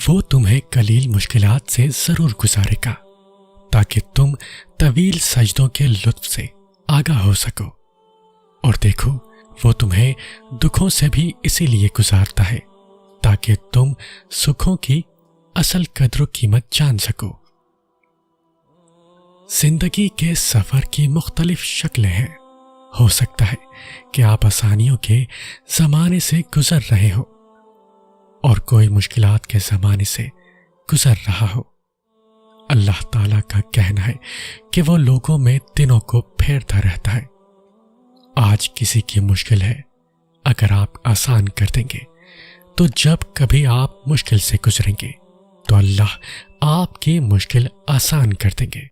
وہ تمہیں قلیل مشکلات سے ضرور گزارے گا تاکہ تم طویل سجدوں کے لطف سے آگاہ ہو سکو۔ اور دیکھو، وہ تمہیں دکھوں سے بھی اسی لیے گزارتا ہے تاکہ تم سکھوں کی اصل قدر و قیمت جان سکو۔ زندگی کے سفر کی مختلف شکلیں ہیں۔ ہو سکتا ہے کہ آپ آسانیوں کے زمانے سے گزر رہے ہو اور کوئی مشکلات کے زمانے سے گزر رہا ہو۔ اللہ تعالیٰ کا کہنا ہے کہ وہ لوگوں میں دنوں کو پھیرتا رہتا ہے۔ آج کسی کی مشکل ہے، اگر آپ آسان کر دیں گے تو جب کبھی آپ مشکل سے گزریں گے تو اللہ آپ کی مشکل آسان کر دیں گے،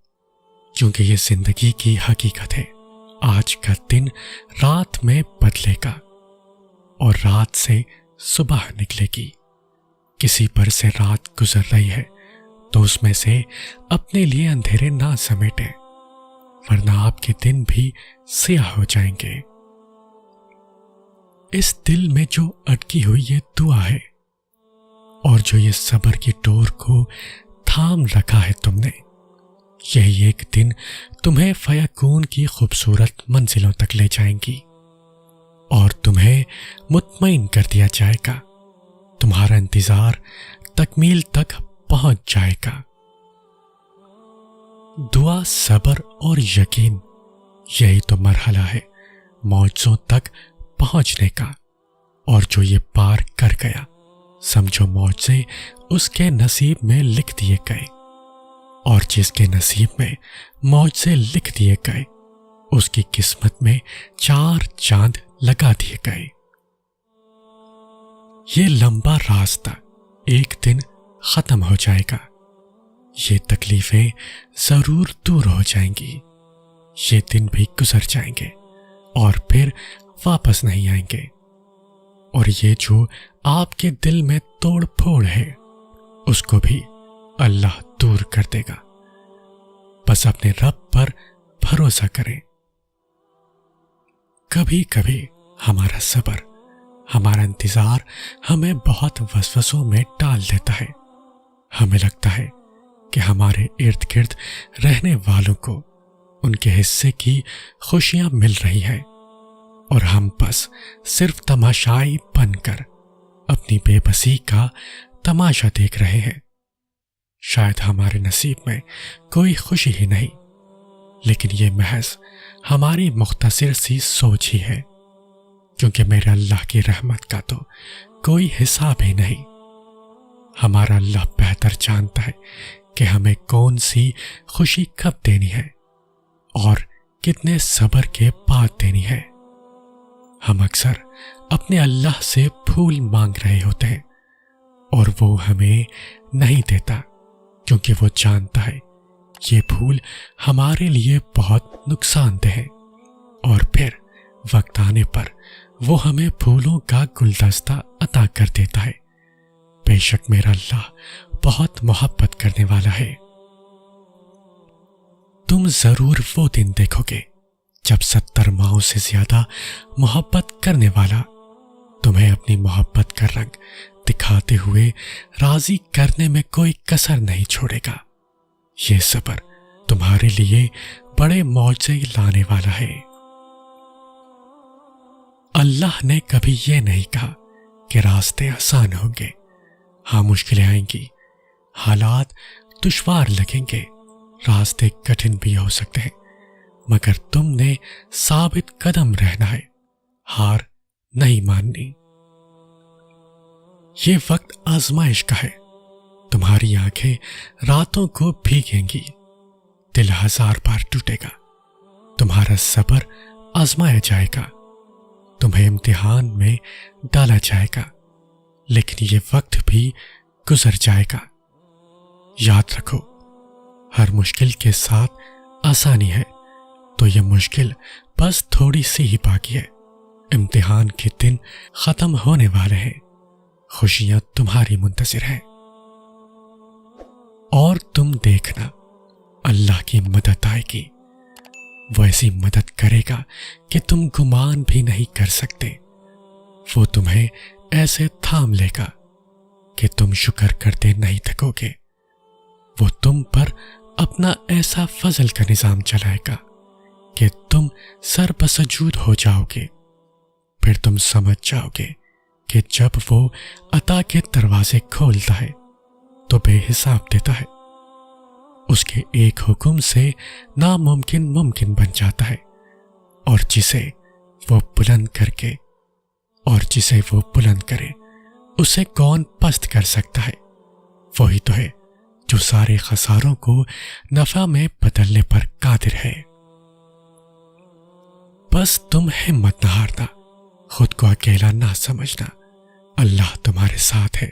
کیونکہ یہ زندگی کی حقیقت ہے۔ آج کا دن رات میں بدلے گا اور رات سے صبح نکلے گی۔ کسی پر سے رات گزر رہی ہے تو اس میں سے اپنے لیے اندھیرے نہ سمیٹیں، ورنہ آپ کے دن بھی سیاہ ہو جائیں گے۔ اس دل میں جو اٹکی ہوئی یہ دعا ہے اور جو یہ صبر کی ڈور کو تھام رکھا ہے تم نے، یہی ایک دن تمہیں فیکون کی خوبصورت منزلوں تک لے جائیں گی اور تمہیں مطمئن کر دیا جائے گا۔ تمہارا انتظار تکمیل تک پہنچ جائے گا۔ دعا، صبر اور یقین، یہی تو مرحلہ ہے معجزوں تک پہنچنے کا، اور جو یہ پار کر گیا سمجھو معجزے اس کے نصیب میں لکھ دیے گئے، اور جس کے نصیب میں معجزے لکھ دیے گئے اس کی قسمت میں 4 چاند لگا دیے گئے۔ یہ لمبا راستہ ایک دن ختم ہو جائے گا، یہ تکلیفیں ضرور دور ہو جائیں گی، یہ دن بھی گزر جائیں گے اور پھر واپس نہیں آئیں گے، اور یہ جو آپ کے دل میں توڑ پھوڑ ہے اس کو بھی اللہ دور کر دے گا۔ بس اپنے رب پر بھروسہ کریں۔ کبھی کبھی ہمارا صبر، ہمارا انتظار ہمیں بہت وسوسوں میں ڈال دیتا ہے۔ ہمیں لگتا ہے کہ ہمارے ارد گرد رہنے والوں کو ان کے حصے کی خوشیاں مل رہی ہیں اور ہم بس صرف تماشائی بن کر اپنی بے بسی کا تماشا دیکھ رہے ہیں۔ شاید ہمارے نصیب میں کوئی خوشی ہی نہیں، لیکن یہ محض ہماری مختصر سی سوچ ہی ہے، کیونکہ میرے اللہ کی رحمت کا تو کوئی حساب ہی نہیں۔ ہمارا اللہ بہتر جانتا ہے کہ ہمیں کون سی خوشی کب دینی ہے اور کتنے صبر کے بعد دینی ہے۔ ہم اکثر اپنے اللہ سے پھول مانگ رہے ہوتے ہیں اور وہ ہمیں نہیں دیتا، کیونکہ وہ جانتا ہے یہ پھول ہمارے لیے بہت نقصان دہ ہے، اور پھر وقت آنے پر وہ ہمیں پھولوں کا گلدستہ عطا کر دیتا ہے۔ بے شک میرا اللہ بہت محبت کرنے والا ہے۔ تم ضرور وہ دن دیکھو گے جب 70 ماؤں سے زیادہ محبت کرنے والا تمہیں اپنی محبت کا رنگ دکھاتے ہوئے راضی کرنے میں کوئی کسر نہیں چھوڑے گا۔ یہ صبر تمہارے لیے بڑے معجزے لانے والا ہے۔ اللہ نے کبھی یہ نہیں کہا کہ راستے آسان ہوں گے۔ ہاں، مشکلیں آئیں گی، حالات دشوار لگیں گے، راستے کٹھن بھی ہو سکتے ہیں، مگر تم نے ثابت قدم رہنا ہے، ہار نہیں ماننی۔ یہ وقت آزمائش کا ہے۔ تمہاری آنکھیں راتوں کو بھیگیں گی، دل 1000 بار ٹوٹے گا، تمہارا صبر آزمایا جائے گا، تمہیں امتحان میں ڈالا جائے گا، لیکن یہ وقت بھی گزر جائے گا۔ یاد رکھو، ہر مشکل کے ساتھ آسانی ہے، تو یہ مشکل بس تھوڑی سی ہی باقی ہے۔ امتحان کے دن ختم ہونے والے ہیں، خوشیاں تمہاری منتظر ہیں، اور تم دیکھنا اللہ کی مدد آئے گی۔ وہ ایسی مدد کرے گا کہ تم گمان بھی نہیں کر سکتے۔ وہ تمہیں ایسے تھام لے گا کہ تم تم شکر کرتے نہیں تھکوگے۔ وہ تم پر اپنا ایسا فضل کا نظام چلائے گا کہ تم سر بسجود ہو جاؤ گے۔ پھر تم سمجھ جاؤ گے کہ جب وہ عطا کے دروازے کھولتا ہے تو بے حساب دیتا ہے۔ اس کے ایک حکم سے ناممکن ممکن بن جاتا ہے، اور جسے وہ بلند کرے اسے کون پست کر سکتا ہے؟ وہی تو ہے جو سارے خساروں کو نفع میں بدلنے پر قادر ہے۔ بس تم ہمت نہ ہارنا، خود کو اکیلا نہ سمجھنا۔ اللہ تمہارے ساتھ ہے،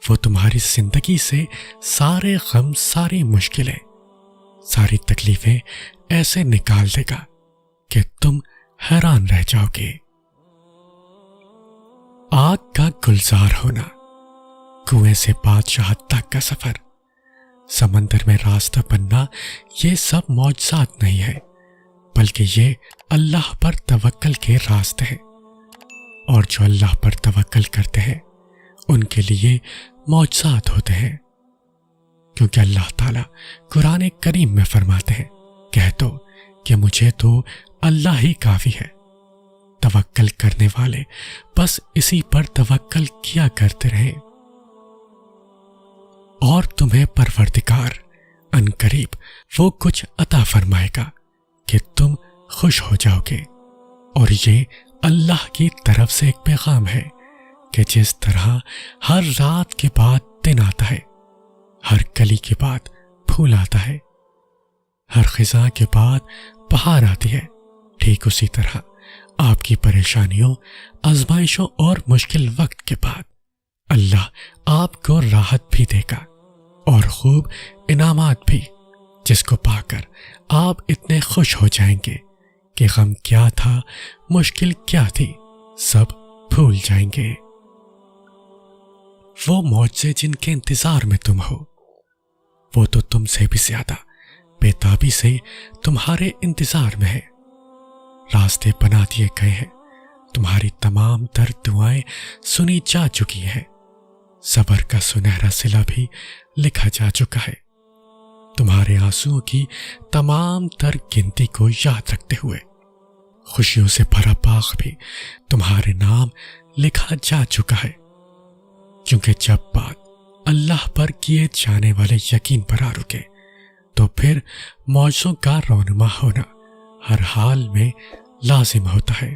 وہ تمہاری زندگی سے سارے غم، ساری مشکلیں، ساری تکلیفیں ایسے نکال دے گا کہ تم حیران رہ جاؤ گے۔ آگ کا گلزار ہونا، کنویں سے بادشاہت تک کا سفر، سمندر میں راستہ بننا، یہ سب معجزات نہیں ہے، بلکہ یہ اللہ پر توکل کے راستے ہیں، اور جو اللہ پر توکل کرتے ہیں ان کے لیے معجزات ہوتے ہیں، کیونکہ اللہ تعالیٰ قرآن کریم میں فرماتے ہیں، کہہ دو کہ مجھے تو اللہ ہی کافی ہے۔ توکل کرنے والے بس اسی پر توکل کیا کرتے رہیں، اور تمہیں پروردگار عنقریب وہ کچھ عطا فرمائے گا کہ تم خوش ہو جاؤ گے۔ اور یہ اللہ کی طرف سے ایک پیغام ہے کہ جس طرح ہر رات کے بعد دن آتا ہے، ہر کلی کے بعد پھول آتا ہے، ہر خزاں کے بعد بہار آتی ہے، ٹھیک اسی طرح آپ کی پریشانیوں، آزمائشوں اور مشکل وقت کے بعد اللہ آپ کو راحت بھی دے گا اور خوب انعامات بھی، جس کو پا کر آپ اتنے خوش ہو جائیں گے کہ غم کیا تھا، مشکل کیا تھی، سب بھول جائیں گے۔ وہ معجزے جن کے انتظار میں تم ہو، وہ تو تم سے بھی زیادہ بے تابی سے تمہارے انتظار میں ہے۔ راستے بنا دیے گئے ہیں، تمہاری تمام تر دعائیں سنی جا چکی ہیں، صبر کا سنہرا صلہ بھی لکھا جا چکا ہے، تمہارے آنسوؤں کی تمام تر گنتی کو یاد رکھتے ہوئے خوشیوں سے بھرا باغ بھی تمہارے نام لکھا جا چکا ہے، کیونکہ جب بات اللہ پر کیے جانے والے یقین پر آ رکے تو پھر معجزوں کا رونما ہونا ہر حال میں لازم ہوتا ہے۔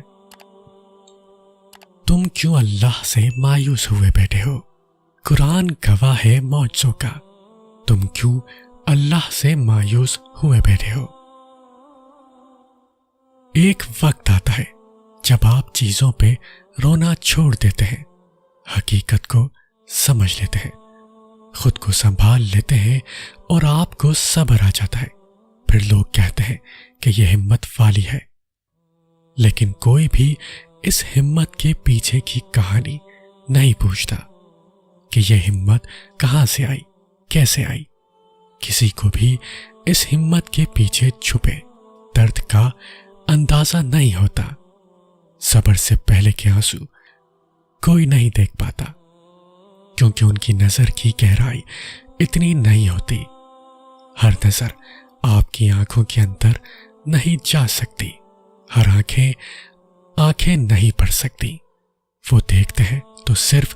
تم کیوں اللہ سے مایوس ہوئے بیٹھے ہو؟ قرآن گواہ ہے معجزوں کا، تم کیوں اللہ سے مایوس ہوئے بیٹھے ہو؟ ایک وقت آتا ہے جب آپ چیزوں پہ رونا چھوڑ دیتے ہیں، حقیقت کو سمجھ لیتے ہیں، خود کو سنبھال لیتے ہیں، اور آپ کو صبر آ جاتا ہے۔ پھر لوگ کہتے ہیں کہ یہ ہمت والی ہے، لیکن کوئی بھی اس ہمت کے پیچھے کی کہانی نہیں پوچھتا کہ یہ ہمت کہاں سے آئی، کیسے آئی۔ کسی کو بھی اس ہمت کے پیچھے چھپے درد کا اندازہ نہیں ہوتا۔ صبر سے پہلے کے آنسو کوئی نہیں دیکھ پاتا، کیونکہ ان کی نظر کی گہرائی اتنی نہیں ہوتی۔ ہر نظر آپ کی آنکھوں کے اندر نہیں جا سکتی، ہر آنکھیں نہیں پڑھ سکتی۔ وہ دیکھتے ہیں تو صرف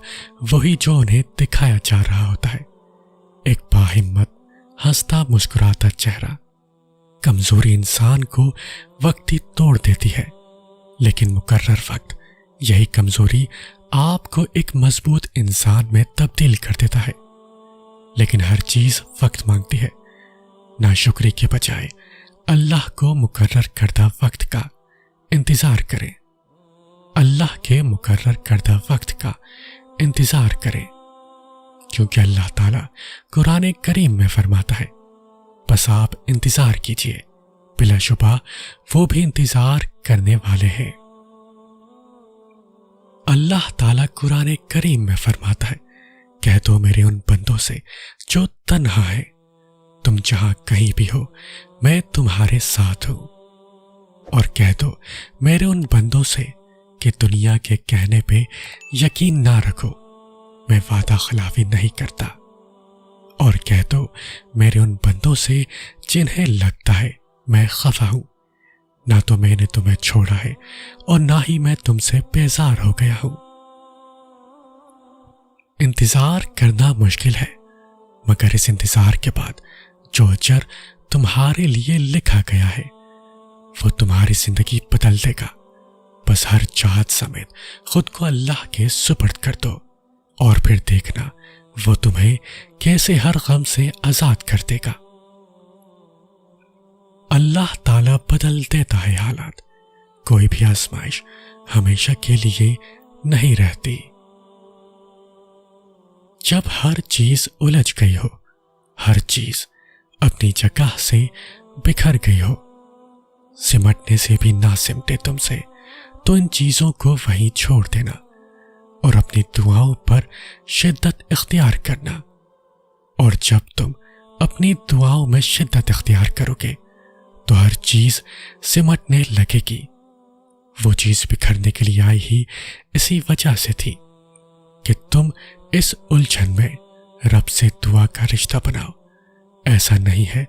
وہی جو انہیں دکھایا جا رہا ہوتا ہے، ایک باہمت ہنستا مسکراتا چہرہ۔ کمزوری انسان کو وقتی توڑ دیتی ہے، لیکن مقرر وقت یہی کمزوری آپ کو ایک مضبوط انسان میں تبدیل کر دیتا ہے۔ لیکن ہر چیز وقت مانگتی ہے، ناشکری کے بجائے اللہ کو مقرر کردہ وقت کا انتظار کریں، اللہ کے مقرر کردہ وقت کا انتظار کریں، کیونکہ اللہ تعالیٰ قرآن کریم میں فرماتا ہے، بس آپ انتظار کیجئے، بلا شبہ وہ بھی انتظار کرنے والے ہیں۔ اللہ تعالیٰ قرآن کریم میں فرماتا ہے، کہہ دو میرے ان بندوں سے جو تنہا ہے، تم جہاں کہیں بھی ہو میں تمہارے ساتھ ہوں۔ اور کہہ دو میرے ان بندوں سے کہ دنیا کے کہنے پہ یقین نہ رکھو، میں وعدہ خلافی نہیں کرتا، اور کہہ دو میرے ان بندوں سے جنہیں لگتا ہے میں خفا ہوں، نہ تو میں نے تمہیں چھوڑا ہے اور نہ ہی میں تم سے بیزار ہو گیا ہوں۔ انتظار کرنا مشکل ہے، مگر اس انتظار کے بعد جو اجر تمہارے لیے لکھا گیا ہے وہ تمہاری زندگی بدل دے گا۔ بس ہر چاہت سمیت خود کو اللہ کے سپرد کر دو، اور پھر دیکھنا وہ تمہیں کیسے ہر غم سے آزاد کر دے گا۔ اللہ تعالیٰ بدل دیتا ہے حالات، کوئی بھی آزمائش ہمیشہ کے لیے نہیں رہتی۔ جب ہر چیز الجھ گئی ہو، ہر چیز اپنی جگہ سے بکھر گئی ہو، سمٹنے سے بھی نہ سمٹے تم سے، تو ان چیزوں کو وہیں چھوڑ دینا اور اپنی دعاؤں پر شدت اختیار کرنا۔ اور جب تم اپنی دعاؤں میں شدت اختیار کرو گے تو ہر چیز سمٹنے لگے گی۔ وہ چیز بکھرنے کے لیے آئی ہی اسی وجہ سے تھی کہ تم اس الجھن میں رب سے دعا کا رشتہ بناؤ۔ ایسا نہیں ہے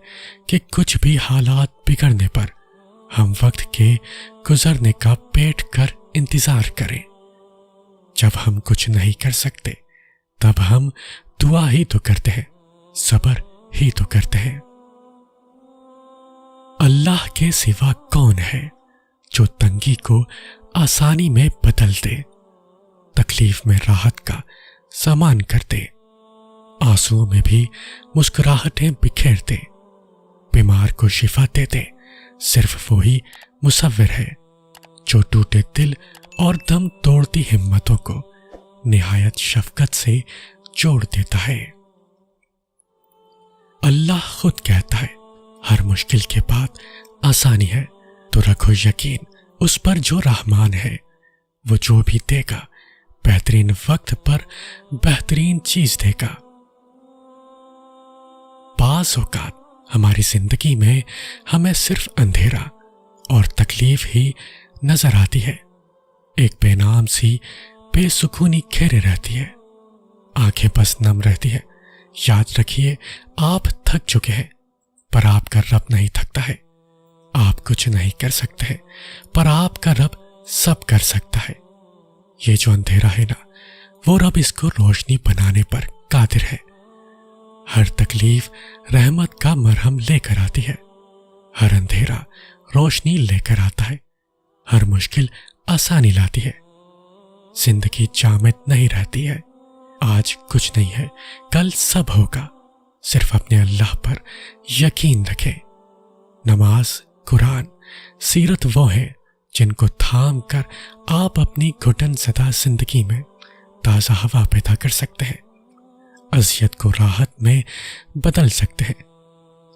کہ کچھ بھی حالات بگڑنے پر ہم وقت کے گزرنے کا پیٹ کر انتظار کریں۔ جب ہم کچھ نہیں کر سکتے تب ہم دعا ہی تو کرتے ہیں، صبر ہی تو کرتے ہیں۔ اللہ کے سوا کون ہے جو تنگی کو آسانی میں بدل دے، تکلیف میں راحت کا سامان کر دے، آنسوؤں میں بھی مسکراہٹیں بکھیر دے، بیمار کو شفا دے دے؟ صرف وہی مصور ہے جو ٹوٹے دل اور دم توڑتی ہمتوں کو نہایت شفقت سے جوڑ دیتا ہے۔ اللہ خود کہتا ہے ہر مشکل کے بعد آسانی ہے، تو رکھو یقین اس پر جو رحمان ہے، وہ جو بھی دے گا بہترین وقت پر بہترین چیز دے گا۔ بعض اوقات ہماری زندگی میں ہمیں صرف اندھیرا اور تکلیف ہی نظر آتی ہے، ایک بے نام سی بے سکونی گھیرے رہتی ہے، آنکھیں بس نم رہتی ہے۔ یاد رکھیے آپ تھک چکے ہیں، پر آپ کا رب نہیں تھکتا ہے۔ آپ کچھ نہیں کر سکتے پر آپ کا رب سب کر سکتا ہے۔ یہ جو اندھیرا ہے نا، وہ رب اس کو روشنی بنانے پر قادر ہے۔ ہر تکلیف رحمت کا مرہم لے کر آتی ہے، ہر اندھیرا روشنی لے کر آتا ہے، ہر مشکل آسانی لاتی ہے۔ زندگی جامد نہیں رہتی ہے، آج کچھ نہیں ہے کل سب ہوگا۔ صرف اپنے اللہ پر یقین رکھیں۔ نماز، قرآن، سیرت وہ ہیں جن کو تھام کر آپ اپنی گھٹن زدہ زندگی میں تازہ ہوا پیدا کر سکتے ہیں، اذیت کو راحت میں بدل سکتے ہیں،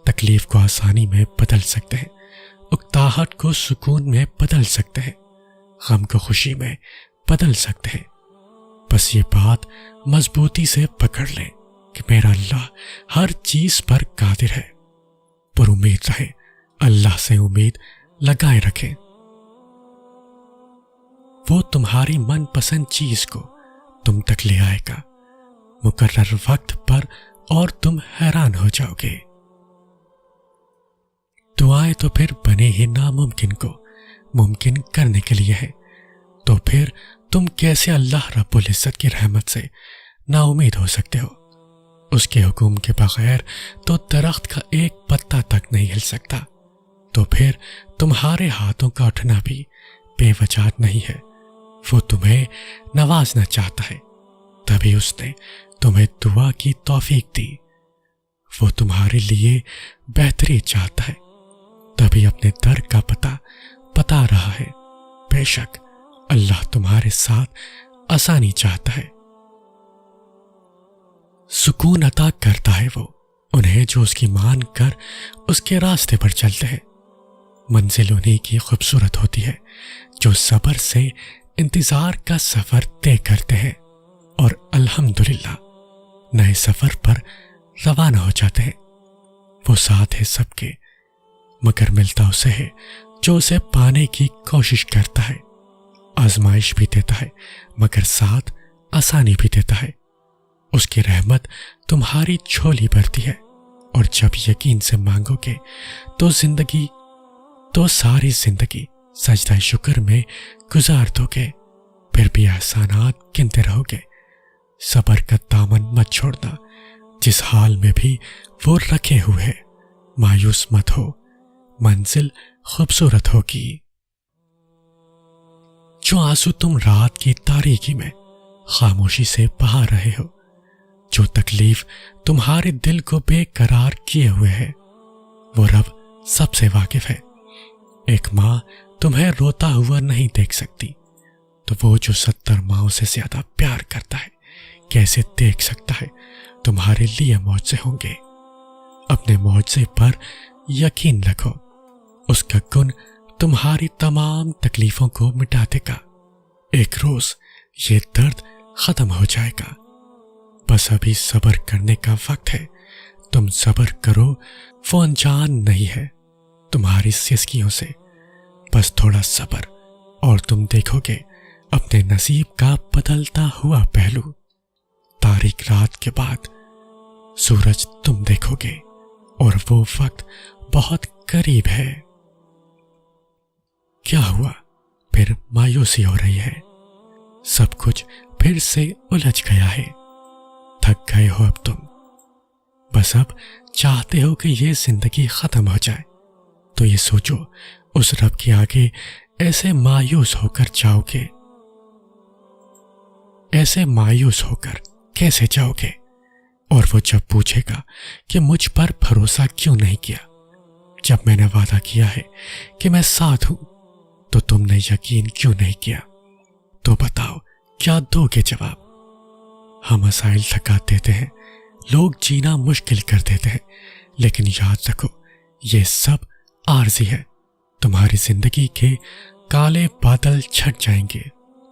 تکلیف کو آسانی میں بدل سکتے ہیں، اکتاہٹ کو سکون میں بدل سکتے ہیں، غم کو خوشی میں بدل سکتے ہیں۔ بس یہ بات مضبوطی سے پکڑ لیں کہ میرا اللہ ہر چیز پر قادر ہے۔ پر امید رہیں، اللہ سے امید لگائے رکھیں۔ وہ تمہاری من پسند چیز کو تم تک لے آئے گا مقرر وقت پر، اور تم حیران ہو جاؤ گے۔ دعائیں تو پھر بنے ہی ناممکن کو ممکن کرنے کے لیے ہیں، تو پھر تم کیسے اللہ رب العزت کی رحمت سے نا امید ہو سکتے ہو؟ اس کے حکم کے بغیر تو درخت کا ایک پتا تک نہیں ہل سکتا، تو پھر تمہارے ہاتھوں کا اٹھنا بھی بے وجہ نہیں ہے۔ وہ تمہیں نوازنا چاہتا ہے، تبھی اس نے تمہیں دعا کی توفیق دی۔ وہ تمہارے لیے بہتری چاہتا ہے، تبھی اپنے در کا پتہ بتا رہا ہے۔ بے شک اللہ تمہارے ساتھ آسانی چاہتا ہے۔ سکون عطا کرتا ہے وہ انہیں جو اس کی مان کر اس کے راستے پر چلتے ہیں۔ منزل انہیں کی خوبصورت ہوتی ہے جو صبر سے انتظار کا سفر طے کرتے ہیں، اور الحمدللہ نئے سفر پر روانہ ہو جاتے ہیں۔ وہ ساتھ ہے سب کے، مگر ملتا اسے ہے جو اسے پانے کی کوشش کرتا ہے۔ آزمائش بھی دیتا ہے مگر ساتھ آسانی بھی دیتا ہے۔ اس کی رحمت تمہاری جھولی بھرتی ہے، اور جب یقین سے مانگو گے تو ساری زندگی سجدہ شکر میں گزار دو گے، پھر بھی احسانات گنتے رہو گے۔ صبر کا دامن مت چھوڑنا، جس حال میں بھی وہ رکھے ہوئے ہے، مایوس مت ہو، منزل خوبصورت ہوگی۔ جو آنسو تم رات کی تاریکی میں خاموشی سے بہا رہے ہو، جو تکلیف تمہارے دل کو بے قرار کیے ہوئے ہے، وہ رب سب سے واقف ہے۔ ایک ماں تمہیں روتا ہوا نہیں دیکھ سکتی، تو وہ جو 70 ماؤں سے زیادہ پیار کرتا ہے کیسے دیکھ سکتا ہے تمہارے لیے معجزے ہوں گے۔ اپنے معجزے پر یقین رکھو، اس کا گن تمہاری تمام تکلیفوں کو مٹا دے گا۔ ایک روز یہ درد ختم ہو جائے گا، بس ابھی صبر کرنے کا وقت ہے۔ تم صبر کرو، وہ انجان نہیں ہے تمہاری سسکیوں سے۔ بس تھوڑا صبر اور تم دیکھو گے اپنے نصیب کا بدلتا ہوا پہلو۔ تاریک رات کے بعد سورج تم دیکھو گے، اور وہ وقت بہت قریب ہے۔ کیا ہوا؟ پھر مایوسی ہو رہی ہے، سب کچھ پھر سے الجھ گیا ہے، تھک گئے ہو اب تم، بس اب چاہتے ہو کہ یہ زندگی ختم ہو جائے، تو یہ سوچو اس رب کے آگے ایسے مایوس ہو کر جاؤ گے، ایسے مایوس ہو کر کیسے جاؤ گے؟ اور وہ جب پوچھے گا کہ مجھ پر بھروسہ کیوں نہیں کیا، جب میں نے وعدہ کیا ہے کہ میں ساتھ ہوں، تو تم نے یقین کیوں نہیں کیا؟ تو بتاؤ کیا دو گے جواب؟ ہم مسائل تھکا دیتے ہیں، لوگ جینا مشکل کر دیتے ہیں، لیکن یاد رکھو یہ سب عارضی ہے۔ تمہاری زندگی کے کالے بادل چھٹ جائیں گے،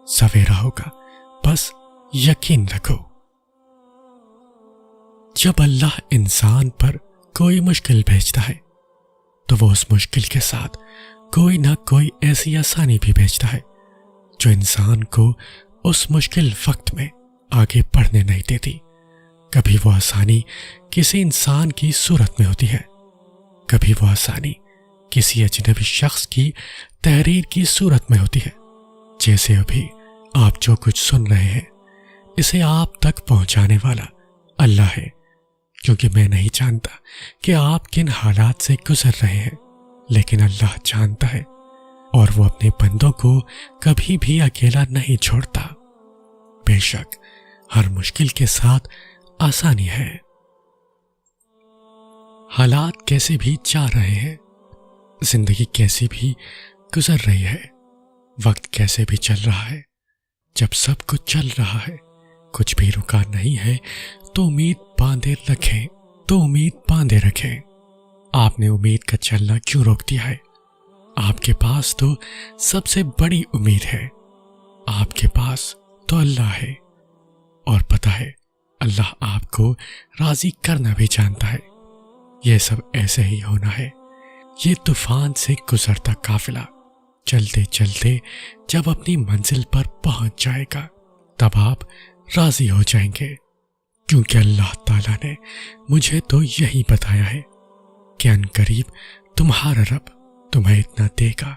سویرا ہوگا، بس یقین رکھو۔ جب اللہ انسان پر کوئی مشکل بھیجتا ہے تو وہ اس مشکل کے ساتھ کوئی نہ کوئی ایسی آسانی بھی بھیجتا ہے جو انسان کو اس مشکل وقت میں آگے بڑھنے نہیں دیتی۔ کبھی وہ آسانی کسی انسان کی صورت میں ہوتی ہے، کبھی وہ آسانی کسی اجنبی شخص کی تحریر کی صورت میں ہوتی ہے۔ جیسے ابھی آپ جو کچھ سن رہے ہیں، اسے آپ تک پہنچانے والا اللہ ہے، کیونکہ میں نہیں جانتا کہ آپ کن حالات سے گزر رہے ہیں، لیکن اللہ جانتا ہے، اور وہ اپنے بندوں کو کبھی بھی اکیلا نہیں چھوڑتا۔ بے شک ہر مشکل کے ساتھ آسانی ہے۔ حالات کیسے بھی جا رہے ہیں، زندگی کیسی بھی گزر رہی ہے، وقت کیسے بھی چل رہا ہے، جب سب کچھ چل رہا ہے، کچھ بھی رکا نہیں ہے، تو امید باندھے رکھیں۔ آپ نے امید کا چلنا کیوں روک دیا ہے؟ آپ کے پاس تو سب سے بڑی امید ہے، آپ کے پاس تو اللہ ہے، اور پتہ ہے اللہ آپ کو راضی کرنا بھی جانتا ہے۔ یہ سب ایسے ہی ہونا ہے۔ یہ طوفان سے گزرتا قافلہ چلتے چلتے جب اپنی منزل پر پہنچ جائے گا، تب آپ راضی ہو جائیں گے، کیونکہ اللہ تعالیٰ نے مجھے تو یہی بتایا ہے کہ عنقریب تمہارا رب تمہیں اتنا دے گا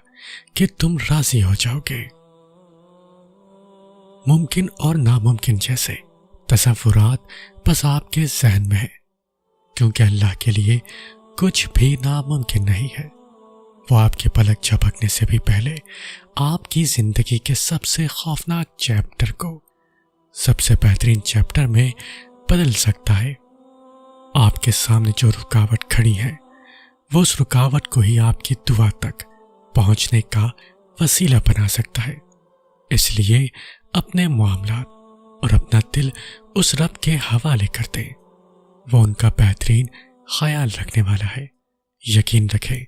کہ تم راضی ہو جاؤ گے۔ ممکن اور ناممکن جیسے تصورات بس آپ کے ذہن میں ہیں، کیونکہ اللہ کے لیے کچھ بھی ناممکن نہیں ہے۔ وہ آپ کے پلک جھپکنے سے بھی پہلے آپ کی زندگی کے سب سے خوفناک چیپٹر کو سب سے بہترین چیپٹر میں بدل سکتا ہے۔ آپ کے سامنے جو رکاوٹ کھڑی ہے، وہ اس رکاوٹ کو ہی آپ کی دعا تک پہنچنے کا وسیلہ بنا سکتا ہے۔ اس لیے اپنے معاملات اور اپنا دل اس رب کے حوالے کر دیں، وہ ان کا بہترین خیال رکھنے والا ہے۔ یقین رکھیں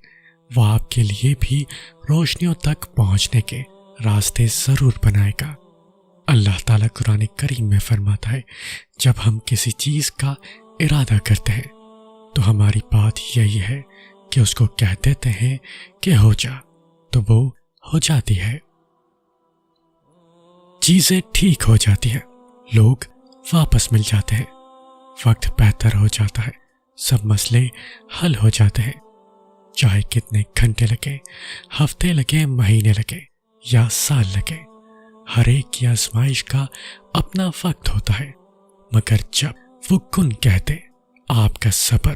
وہ آپ کے لیے بھی روشنیوں تک پہنچنے کے راستے ضرور بنائے گا۔ اللہ تعالیٰ قرآن کریم میں فرماتا ہے، جب ہم کسی چیز کا ارادہ کرتے ہیں تو ہماری بات یہی ہے کہ اس کو کہہ دیتے ہیں کہ ہو جا، تو وہ ہو جاتی ہے، چیزیں ٹھیک ہو جاتی ہیں، لوگ واپس مل جاتے ہیں، وقت بہتر ہو جاتا ہے، سب مسئلے حل ہو جاتے ہیں۔ چاہے کتنے گھنٹے لگے، ہفتے لگے، مہینے لگے یا سال لگے، ہر ایک کی آزمائش کا اپنا وقت ہوتا ہے، مگر جب وہ کن کہتے آپ کا صبر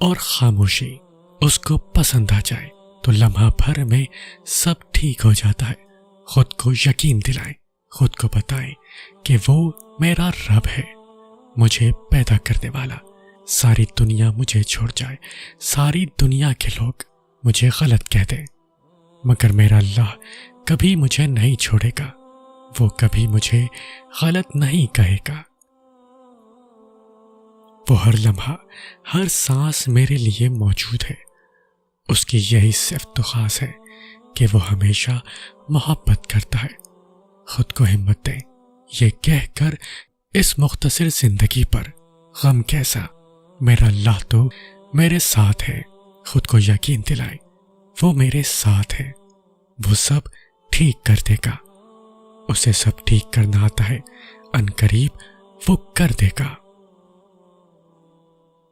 اور خاموشی اس کو پسند آ جائے تو لمحہ بھر میں سب ٹھیک ہو جاتا ہے۔ خود کو یقین دلائیں، خود کو بتائیں کہ وہ میرا رب ہے، مجھے پیدا کرنے والا۔ ساری دنیا مجھے چھوڑ جائے، ساری دنیا کے لوگ مجھے غلط کہہ دیں، مگر میرا اللہ کبھی مجھے نہیں چھوڑے گا، وہ کبھی مجھے غلط نہیں کہے گا۔ وہ ہر لمحہ، ہر سانس میرے لیے موجود ہے۔ اس کی یہی صفت تو خاص ہے کہ وہ ہمیشہ محبت کرتا ہے۔ خود کو ہمت دیں، یہ کہہ کر اس مختصر زندگی پر غم کیسا، میرا اللہ تو میرے ساتھ ہے۔ خود کو یقین دلائیں، وہ میرے ساتھ ہے، وہ سب ٹھیک کر دے گا، اسے سب ٹھیک کرنا آتا ہے، عنقریب وہ کر دے گا۔